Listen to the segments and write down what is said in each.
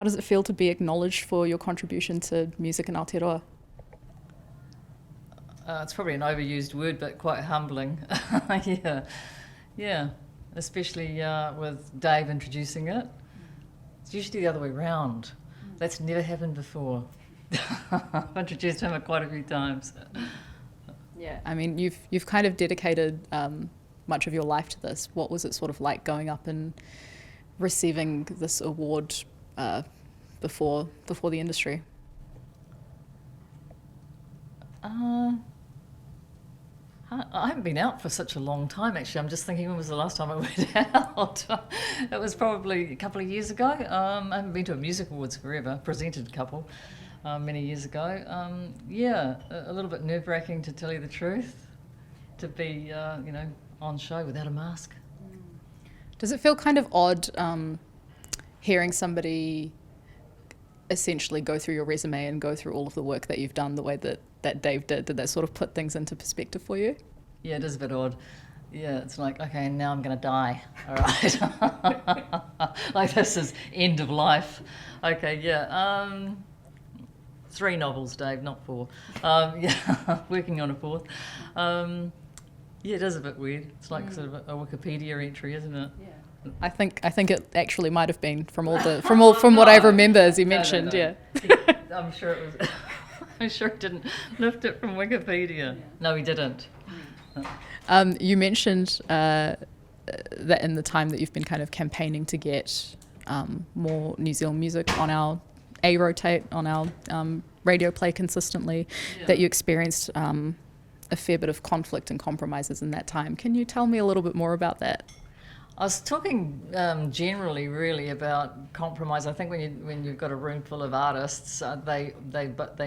How does it feel to be acknowledged for your contribution to music in Aotearoa? It's probably an overused word, but quite humbling. Yeah, especially with Dave introducing it. It's usually the other way round. That's never happened before. I've introduced him quite a few times. Yeah, I mean, you've kind of dedicated much of your life to this. What was it sort of like going up and receiving this award before the industry? I haven't been out for such a long time, actually. I'm just thinking, when was the last time I went out? It was probably a couple of years ago. I haven't been to a music awards forever, presented a couple many years ago. Yeah, a little bit nerve-wracking, to tell you the truth, to be, on show without a mask. Does it feel kind of odd hearing somebody essentially go through your resume and go through all of the work that you've done the way that Dave did? Did that sort of put things into perspective for you? Yeah, it is a bit odd. Yeah, it's like, okay, now I'm going to die. All right. Like, this is end of life. Okay, yeah. 3 novels, Dave, not 4. Yeah, working on a 4th. Yeah, it is a bit weird. It's like sort of a Wikipedia entry, isn't it? Yeah. I think it actually might have been from what I remember, as you mentioned. No. Yeah. I'm sure it was. I'm sure he didn't lift it from Wikipedia. Yeah. No, he didn't. You mentioned that in the time that you've been kind of campaigning to get more New Zealand music on our rotate, on our radio play consistently, that you experienced a fair bit of conflict and compromises in that time. Can you tell me a little bit more about that? I was talking generally, really, about compromise. I think when you've got a room full of artists, they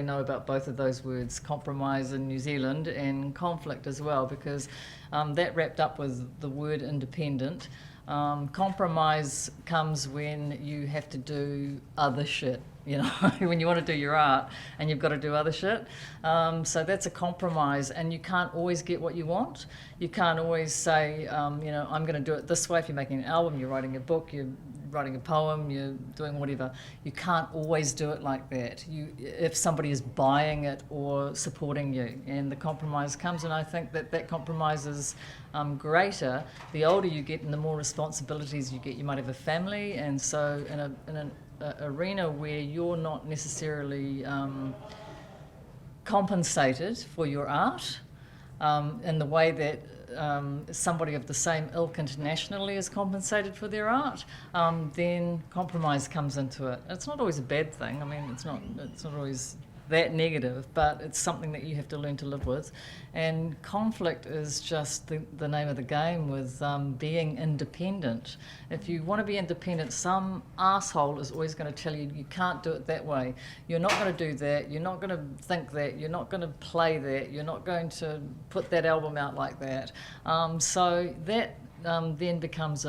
know about both of those words, compromise in New Zealand and conflict as well, because that wrapped up with the word independent. Compromise comes when you have to do other shit, when you want to do your art and you've got to do other shit. So that's a compromise, and you can't always get what you want. You can't always say, I'm going to do it this way. If you're making an album, you're writing a book, you're writing a poem, you're doing whatever. You can't always do it like that. If somebody is buying it or supporting you, and the compromise comes, and I think that compromise is greater the older you get and the more responsibilities you get. You might have a family, and so in an arena where you're not necessarily compensated for your art in the way that somebody of the same ilk internationally is compensated for their art, then compromise comes into it. It's not always a bad thing. I mean, it's not always that negative, but it's something that you have to learn to live with. And conflict is just the name of the game with being independent. If you want to be independent, some asshole is always going to tell you, you can't do it that way. You're not going to do that. You're not going to think that. You're not going to play that. You're not going to put that album out like that. So that then becomes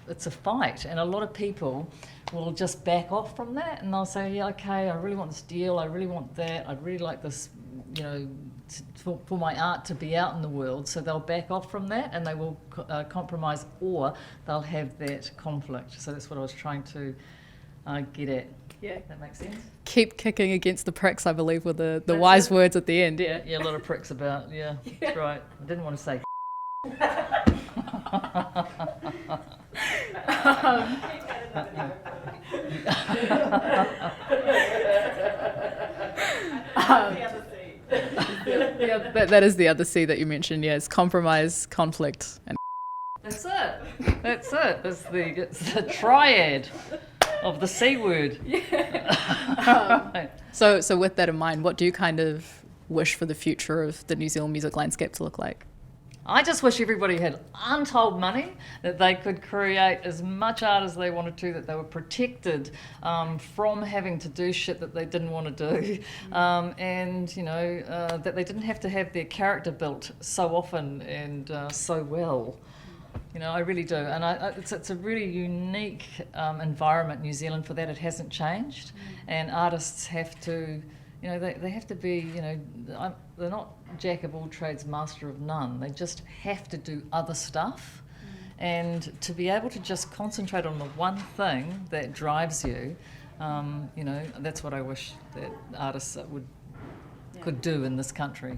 it's a fight, and a lot of people will just back off from that, and they'll say, yeah, okay, I really want this deal, I really want that, I'd really like this, for my art to be out in the world. So they'll back off from that, and they will compromise, or they'll have that conflict. So that's what I was trying to get at. Yeah, that makes sense. Keep kicking against the pricks, I believe, were the wise words at the end. Yeah, a lot of pricks about. Yeah, that's right. I didn't want to say. That is the other C that you mentioned. Yes, compromise, conflict, and. That's it. It's the triad of the C word. Yeah. So with that in mind, what do you kind of wish for the future of the New Zealand music landscape to look like? I just wish everybody had untold money, that they could create as much art as they wanted to, that they were protected from having to do shit that they didn't want to do, and that they didn't have to have their character built so often and so well. I really do, and it's a really unique environment in New Zealand for that. It hasn't changed, and artists have to. They have to be, they're not jack of all trades, master of none. They just have to do other stuff. And to be able to just concentrate on the one thing that drives you, that's what I wish that artists could do in this country.